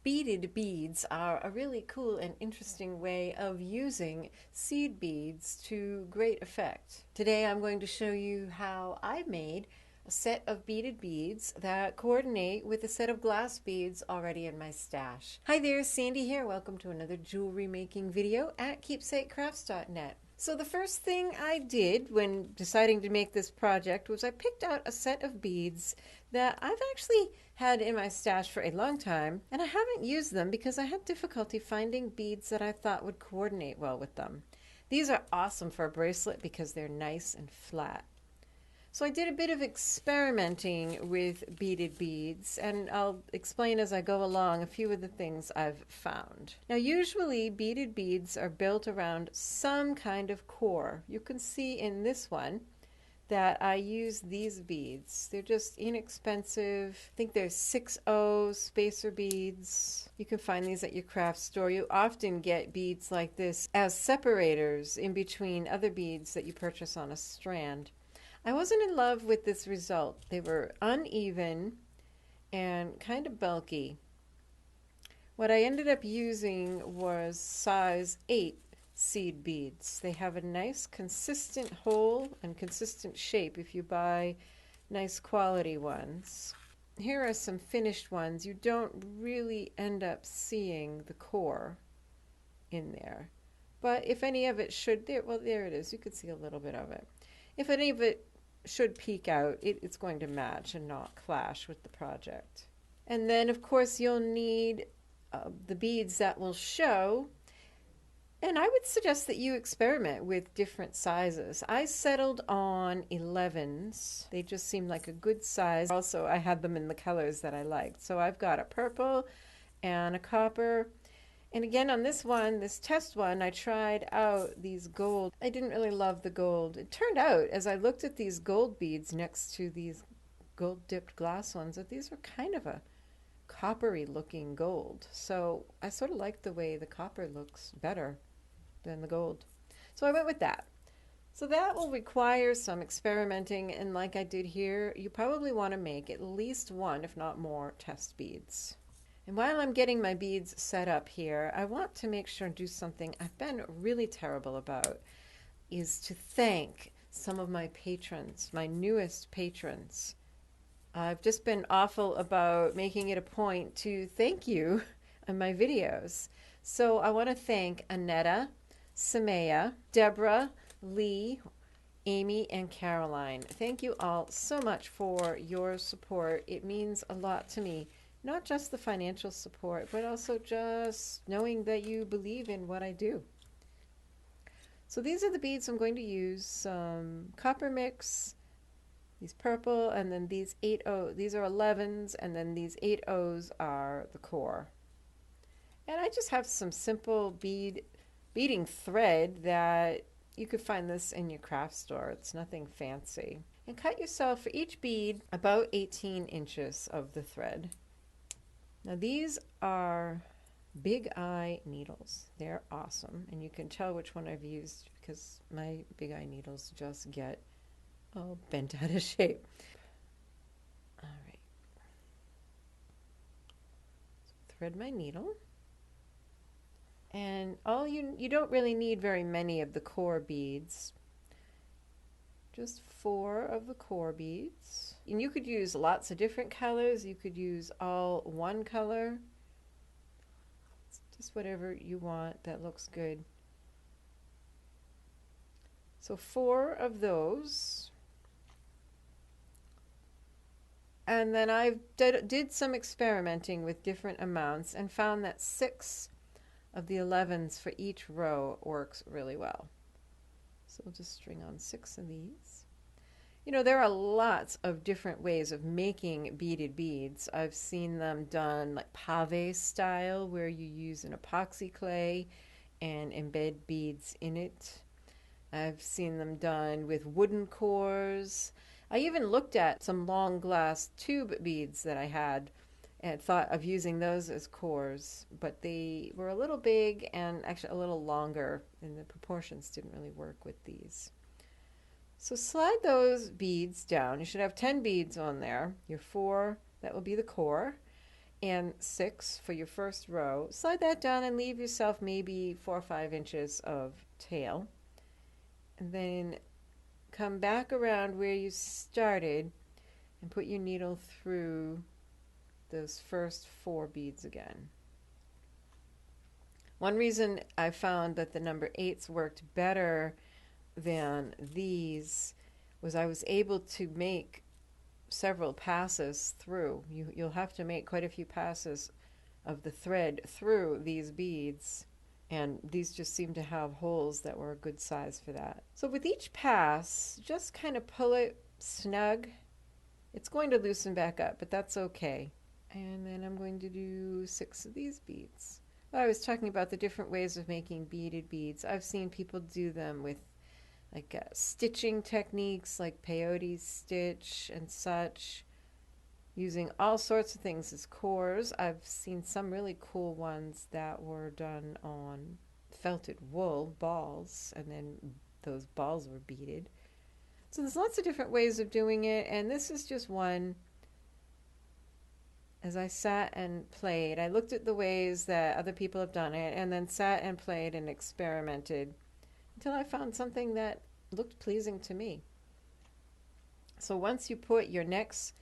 Beaded beads are a really cool and interesting way of using seed beads to great effect. Today I'm going to show you how I made a set of beaded beads that coordinate with a set of glass beads already in my stash. Hi there, Sandy here. Welcome to another jewelry making video at keepsakecrafts.net. So the first thing I did when deciding to make this project was I picked out a set of beads that I've actually had in my stash for a long time, and I haven't used them because I had difficulty finding beads that I thought would coordinate well with them. These are awesome for a bracelet because they're nice and flat. So I did a bit of experimenting with beaded beads, and I'll explain as I go along a few of the things I've found. Now usually beaded beads are built around some kind of core. You can see in this one that I use these beads. They're just inexpensive. I think they're 6/0 spacer beads. You can find these at your craft store. You often get beads like this as separators in between other beads that you purchase on a strand. I wasn't in love with this result. They were uneven and kind of bulky. What I ended up using was size 8 seed beads. They have a nice consistent hole and consistent shape if you buy nice quality ones. Here are some finished ones. You don't really end up seeing the core in there. But if any of it should, there it is. You could see a little bit of it. If any of it should peek out, it's going to match and not clash with the project. And then of course you'll need the beads that will show, and I would suggest that you experiment with different sizes. I settled on 11s. They just seemed like a good size. Also, I had them in the colors that I liked. So I've got a purple and a copper. And again, on this one, this test one, I tried out these gold. I didn't really love the gold. It turned out, as I looked at these gold beads next to these gold-dipped glass ones, that these were kind of a coppery looking gold. So I sort of like the way the copper looks better than the gold. So I went with that. So that will require some experimenting, and like I did here, you probably want to make at least one, if not more, test beads. And while I'm getting my beads set up here, I want to make sure and do something I've been really terrible about, is to thank some of my patrons, my newest patrons. I've just been awful about making it a point to thank you on my videos. So I want to thank Annetta, Samaya, Deborah, Lee, Amy, and Caroline. Thank you all so much for your support. It means a lot to me. Not just the financial support, but also just knowing that you believe in what I do. So these are the beads I'm going to use. Some copper mix, these purple, and then these 8/0. These are 11s, and then these 8/0s are the core. And I just have some simple beading thread that you could find this in your craft store. It's nothing fancy. And cut yourself for each bead about 18 inches of the thread. Now these are Big Eye needles. They're awesome, and you can tell which one I've used because my Big Eye needles just get all bent out of shape. All right. So thread my needle. And you don't really need very many of the core beads. Just 4 of the core beads. And you could use lots of different colors. You could use all one color. It's just whatever you want that looks good. So 4 of those. And then I did some experimenting with different amounts and found that 6 of the 11s for each row works really well. So we'll just string on 6 of these. You know, there are lots of different ways of making beaded beads. I've seen them done like pave style, where you use an epoxy clay and embed beads in it. I've seen them done with wooden cores. I even looked at some long glass tube beads that I had and thought of using those as cores, but they were a little big and actually a little longer, and the proportions didn't really work with these. So slide those beads down. You should have 10 beads on there. Your 4, that will be the core. and 6 for your first row. Slide that down and leave yourself maybe 4 or 5 inches of tail. And then come back around where you started and put your needle through those first 4 beads again. One reason I found that the number 8s worked better than these was I was able to make several passes through. You'll have to make quite a few passes of the thread through these beads, and these just seem to have holes that were a good size for that. So with each pass, just kind of pull it snug. It's going to loosen back up, but that's okay. And then I'm going to do 6 of these beads. Well, I was talking about the different ways of making beaded beads. I've seen people do them with like stitching techniques like peyote stitch and such, using all sorts of things as cores. I've seen some really cool ones that were done on felted wool balls, and then those balls were beaded. So there's lots of different ways of doing it, and this is just one. As I sat and played, I looked at the ways that other people have done it, and then sat and played and experimented until I found something that looked pleasing to me. So once you put your next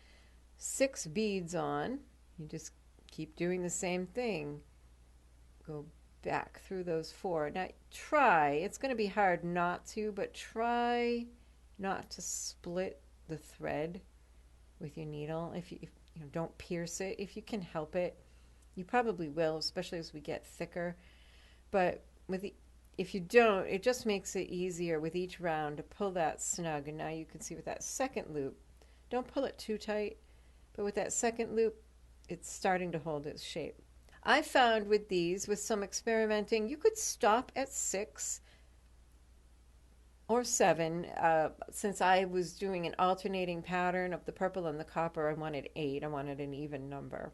6 beads on, you just keep doing the same thing. Go back through those 4. Now try, it's going to be hard not to, but try not to split the thread with your needle. If you know, don't pierce it. If you can help it, you probably will, especially as we get thicker. But if you don't, it just makes it easier with each round to pull that snug. And now you can see with that second loop, don't pull it too tight, but with that second loop, it's starting to hold its shape. I found with these, with some experimenting, you could stop at 6 or 7. Since I was doing an alternating pattern of the purple and the copper, I wanted 8. I wanted an even number.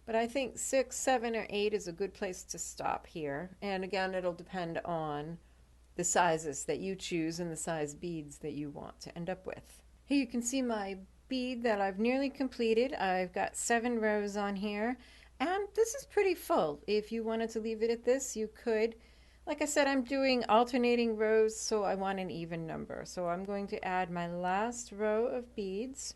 But I think 6, 7, or 8 is a good place to stop here. And again, it'll depend on the sizes that you choose and the size beads that you want to end up with. Here you can see my bead that I've nearly completed. I've got 7 rows on here, and this is pretty full. If you wanted to leave it at this, you could. Like I said, I'm doing alternating rows, so I want an even number. So I'm going to add my last row of beads.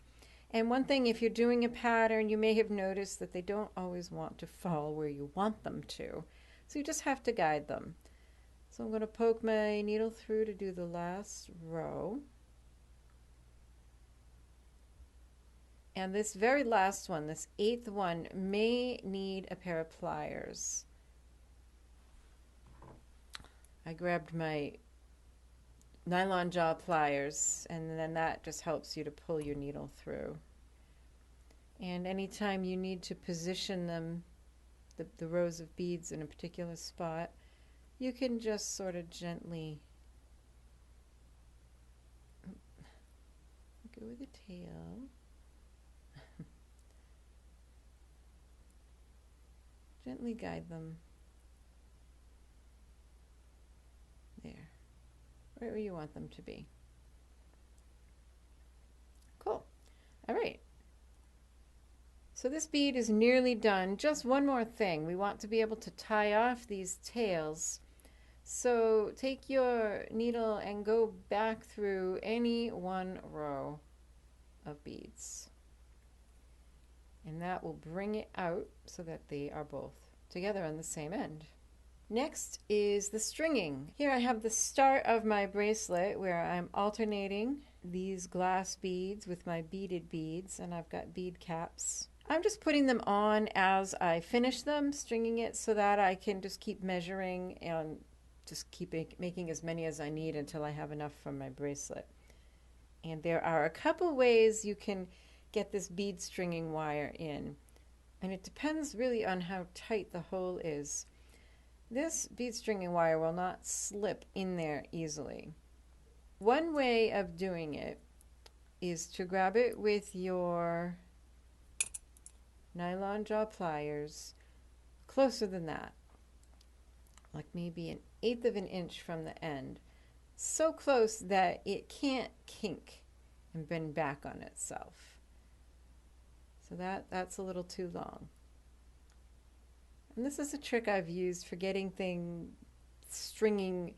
And one thing, if you're doing a pattern, you may have noticed that they don't always want to fall where you want them to. So you just have to guide them. So I'm going to poke my needle through to do the last row. And this very last one, this 8th one, may need a pair of pliers. I grabbed my nylon jaw pliers, and then that just helps you to pull your needle through. And anytime you need to position them, the rows of beads in a particular spot, you can just sort of gently go with the tail. Gently guide them there, right where you want them to be. Cool. All right. So this bead is nearly done. Just one more thing. We want to be able to tie off these tails. So take your needle and go back through any one row of beads. And that will bring it out so that they are both together on the same end. Next is the stringing. Here I have the start of my bracelet where I'm alternating these glass beads with my beaded beads, and I've got bead caps. I'm just putting them on as I finish them, stringing it so that I can just keep measuring and just keep making as many as I need until I have enough for my bracelet. And there are a couple ways you can get this bead stringing wire in, and it depends really on how tight the hole is. This bead stringing wire will not slip in there easily. One way of doing it is to grab it with your nylon jaw pliers closer than that, like maybe 1/8 of an inch from the end, so close that it can't kink and bend back on itself. So that's a little too long. And this is a trick I've used for getting stringing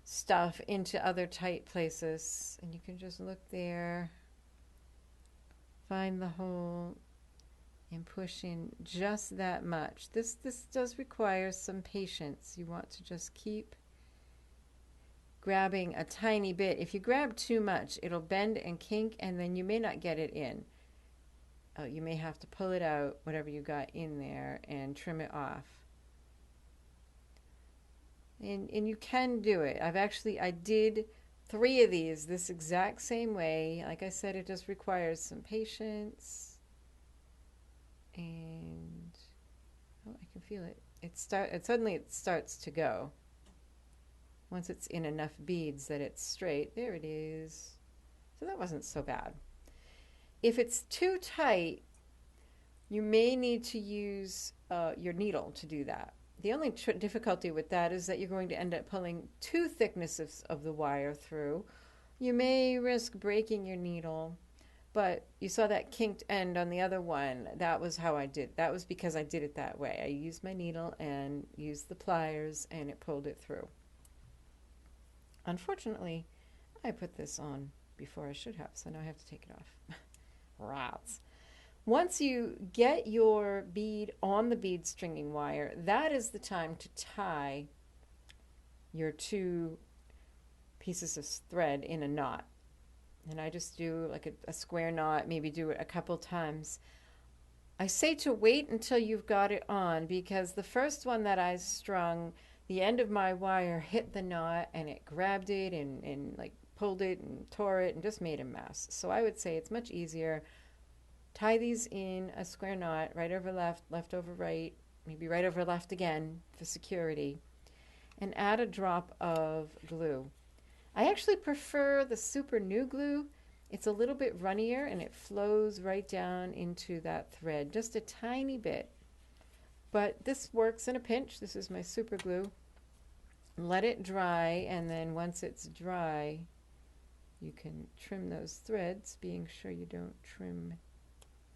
stuff into other tight places. And you can just look there, find the hole, and push in just that much. This does require some patience. You want to just keep grabbing a tiny bit. If you grab too much, it'll bend and kink, and then you may not get it in. You may have to pull it out, whatever you got in there, and trim it off. And you can do it. I did 3 of these this exact same way. Like I said, it just requires some patience. And oh, I can feel it. Suddenly it starts to go. Once it's in enough beads that it's straight. There it is. So that wasn't so bad. If it's too tight, you may need to use your needle to do that. The only difficulty with that is that you're going to end up pulling 2 thicknesses of the wire through. You may risk breaking your needle, but you saw that kinked end on the other one. That was how I did. That was because I did it that way. I used my needle and used the pliers, and it pulled it through. Unfortunately, I put this on before I should have, so now I have to take it off. Rats. Once you get your bead on the bead stringing wire, that is the time to tie your 2 pieces of thread in a knot. And I just do like a square knot, maybe do it a couple times. I say to wait until you've got it on, because the first one that I strung, the end of my wire hit the knot and it grabbed it and like pulled it and tore it and just made a mess. So I would say it's much easier. Tie these in a square knot, right over left, left over right, maybe right over left again for security, and add a drop of glue. I actually prefer the super new glue. It's a little bit runnier and it flows right down into that thread, just a tiny bit. But this works in a pinch. This is my super glue. Let it dry, and then once it's dry, you can trim those threads, being sure you don't trim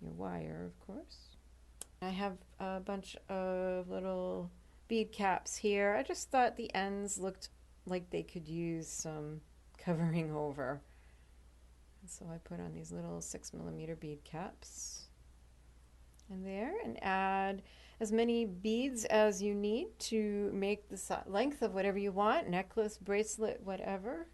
your wire, of course. I have a bunch of little bead caps here. I just thought the ends looked like they could use some covering over. And so I put on these little 6mm bead caps in there, and add as many beads as you need to make the length of whatever you want, necklace, bracelet, whatever.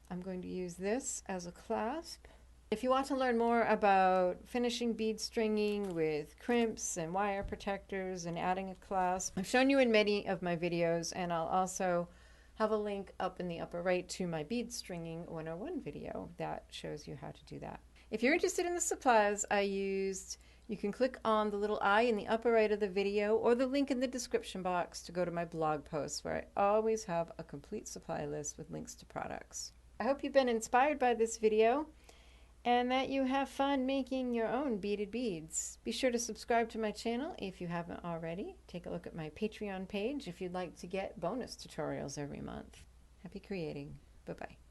I'm going to use this as a clasp. If you want to learn more about finishing bead stringing with crimps and wire protectors and adding a clasp, I've shown you in many of my videos, and I'll also have a link up in the upper right to my bead stringing 101 video that shows you how to do that. If you're interested in the supplies I used, you can click on the little eye in the upper right of the video or the link in the description box to go to my blog post, where I always have a complete supply list with links to products. I hope you've been inspired by this video and that you have fun making your own beaded beads. Be sure to subscribe to my channel if you haven't already. Take a look at my Patreon page if you'd like to get bonus tutorials every month. Happy creating. Bye-bye.